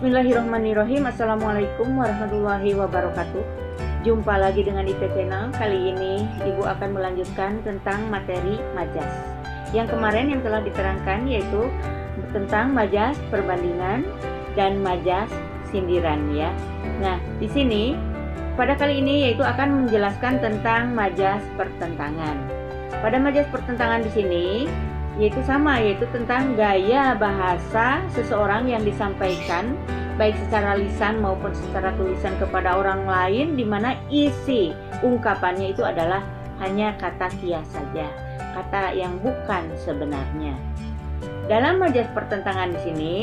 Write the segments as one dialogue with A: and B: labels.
A: Bismillahirrahmanirrahim. Assalamualaikum warahmatullahi wabarakatuh. Jumpa lagi dengan IP Channel. Kali ini Ibu akan melanjutkan tentang materi majas. Yang kemarin yang telah diterangkan yaitu tentang majas perbandingan dan majas sindiran ya. Nah, di sini pada kali ini yaitu akan menjelaskan tentang majas pertentangan. Pada majas pertentangan di sini yaitu sama, yaitu tentang gaya bahasa seseorang yang disampaikan baik secara lisan maupun secara tulisan kepada orang lain, di mana isi ungkapannya itu adalah hanya kata kias saja, kata yang bukan sebenarnya. Dalam majas pertentangan di sini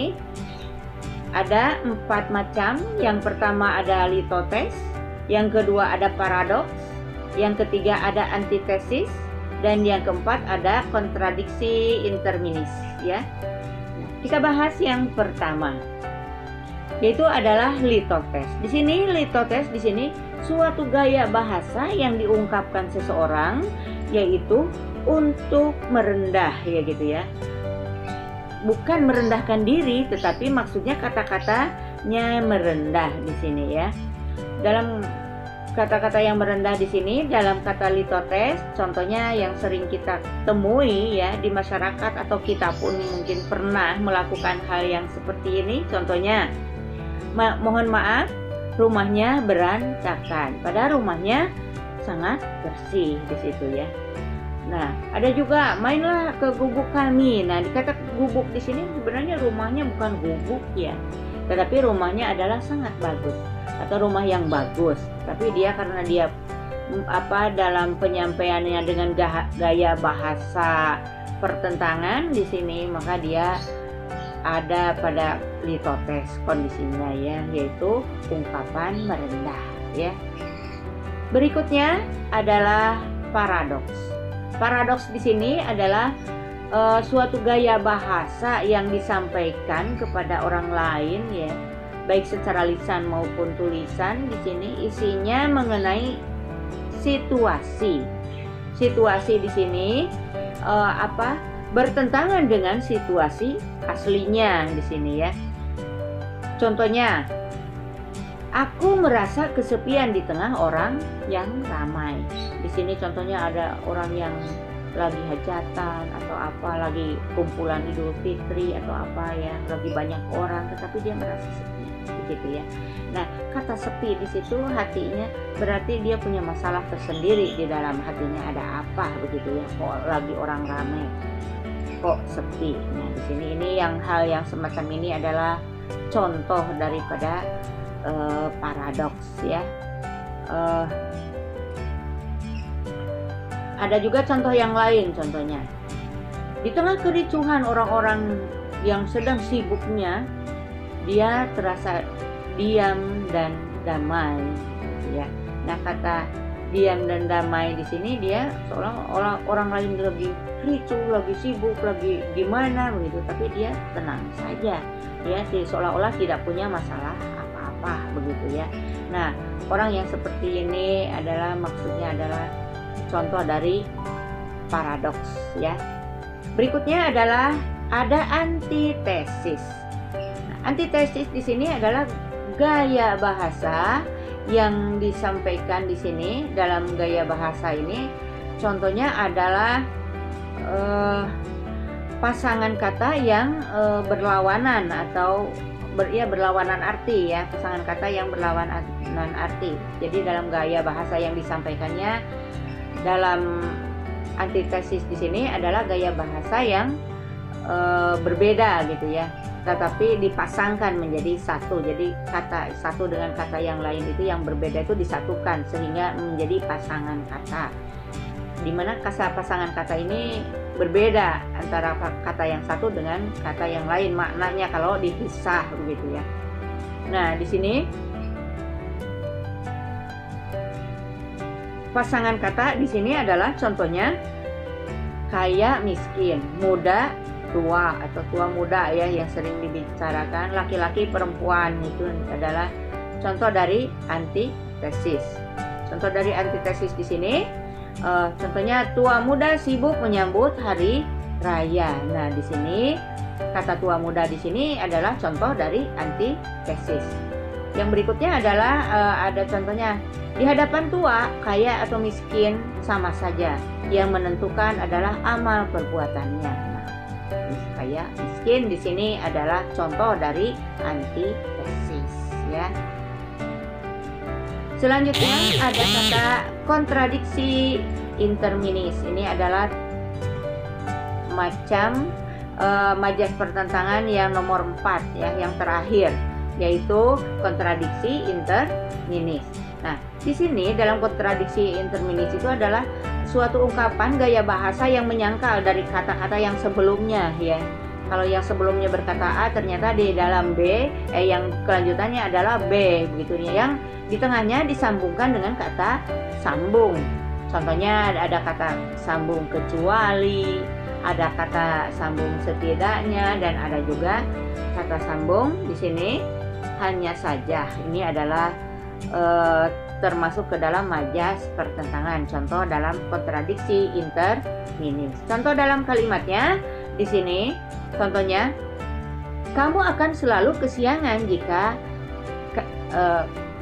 A: ada 4 macam. Yang pertama ada litotes, yang kedua ada paradoks, yang ketiga ada antitesis, dan yang keempat ada kontradiksi interminis ya. Kita bahas yang pertama, yaitu adalah litotes. Di sini litotes di sini suatu gaya bahasa yang diungkapkan seseorang yaitu untuk merendah ya gitu ya. Bukan merendahkan diri, tetapi maksudnya kata-katanya merendah di sini ya. Dalam kata-kata yang merendah di sini dalam kata litotes, contohnya yang sering kita temui ya di masyarakat atau kita pun mungkin pernah melakukan hal yang seperti ini. Contohnya, mohon maaf, rumahnya berantakan, padahal rumahnya sangat bersih di situ ya. Nah, ada juga mainlah ke gubuk kami. Nah, di kata gubuk di sini sebenarnya rumahnya bukan gubuk ya, tetapi rumahnya adalah sangat bagus atau rumah yang bagus. Tapi dia karena dia dalam penyampaiannya dengan gaya bahasa pertentangan di sini, maka dia ada pada litotes kondisinya ya, yaitu ungkapan merendah ya. Berikutnya adalah paradoks. Paradoks di sini adalah suatu gaya bahasa yang disampaikan kepada orang lain ya, baik secara lisan maupun tulisan. Di sini isinya mengenai situasi. Situasi di sini bertentangan dengan situasi aslinya di sini ya. Contohnya, aku merasa kesepian di tengah orang yang ramai. Di sini contohnya ada orang yang lagi hajatan atau lagi kumpulan Idul Fitri atau ya, lagi banyak orang, tetapi dia merasa sepi begitu ya. Nah, kata sepi di situ hatinya berarti dia punya masalah tersendiri di dalam hatinya, ada apa begitu ya, kok lagi orang ramai kok sepi. Nah, di sini ini hal yang semacam ini adalah contoh daripada paradoks ya. Ada juga contoh yang lain, contohnya di tengah kericuhan orang-orang yang sedang sibuknya, dia terasa diam dan damai ya. Nah, kata diam dan damai di sini dia seolah-olah orang lain lagi ricuh, lagi sibuk, lagi gimana begitu, tapi dia tenang saja ya, seolah-olah tidak punya masalah apa-apa begitu ya. Nah, orang yang seperti ini adalah maksudnya adalah contoh dari paradoks ya. Berikutnya adalah ada antitesis. Nah, antitesis di sini adalah gaya bahasa yang disampaikan di sini. Dalam gaya bahasa ini contohnya adalah pasangan kata yang berlawanan atau berlawanan arti ya, pasangan kata yang berlawanan arti. Jadi dalam gaya bahasa yang disampaikannya dalam antitesis di sini adalah gaya bahasa yang berbeda gitu ya, tetapi dipasangkan menjadi satu. Jadi kata satu dengan kata yang lain itu yang berbeda itu disatukan sehingga menjadi pasangan kata, dimana pasangan kata ini berbeda antara kata yang satu dengan kata yang lain maknanya kalau dipisah begitu ya. Nah, di sini pasangan kata di sini adalah contohnya kaya miskin, muda tua atau tua muda ya, yang sering dibicarakan laki-laki perempuan, itu adalah contoh dari antitesis. Contoh dari antitesis di sini contohnya tua muda sibuk menyambut hari raya. Nah, di sini kata tua muda di sini adalah contoh dari antitesis. Yang berikutnya adalah ada contohnya. Di hadapan tua, kaya atau miskin sama saja. Yang menentukan adalah amal perbuatannya. Nah, kaya, miskin di sini adalah contoh dari antitesis, ya. Selanjutnya ada kata kontradiksi interminis. Ini adalah macam majas pertentangan yang nomor 4, ya, yang terakhir, yaitu kontradiksi interminis. Nah, di sini dalam kontradiksi interminis itu adalah suatu ungkapan gaya bahasa yang menyangkal dari kata-kata yang sebelumnya, ya. Kalau yang sebelumnya berkata A, ternyata di dalam B, yang kelanjutannya adalah B, begitu ya. Yang di tengahnya disambungkan dengan kata sambung. Contohnya ada kata sambung kecuali, ada kata sambung setidaknya, dan ada juga kata sambung di sini hanya saja. Ini adalah termasuk ke dalam majas pertentangan. Contoh dalam kontradiksi interminis. Contoh dalam kalimatnya di sini, contohnya, kamu akan selalu kesiangan jika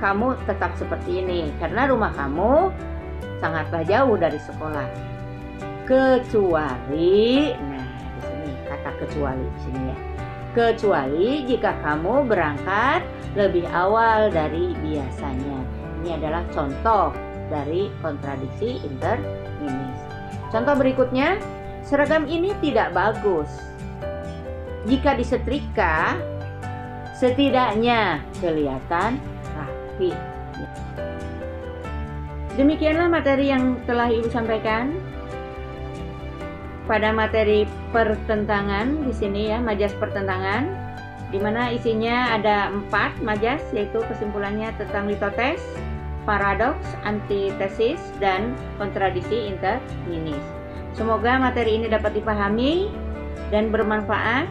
A: kamu tetap seperti ini, karena rumah kamu sangatlah jauh dari sekolah. Kecuali, nah di sini kata kecuali di sini, ya. Kecuali jika kamu berangkat lebih awal dari biasanya. Ini adalah contoh dari kontradiksi interminis. Contoh berikutnya, seragam ini tidak bagus. Jika disetrika, setidaknya kelihatan rapi. Demikianlah materi yang telah Ibu sampaikan pada materi pertentangan di sini, ya, majas pertentangan, di mana isinya ada 4 majas, yaitu kesimpulannya tentang litotes, paradoks, antitesis, dan kontradiksi interminis. Semoga materi ini dapat dipahami dan bermanfaat.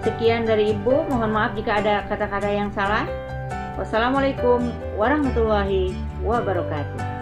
A: Sekian dari Ibu, mohon maaf jika ada kata-kata yang salah. Wassalamualaikum warahmatullahi wabarakatuh.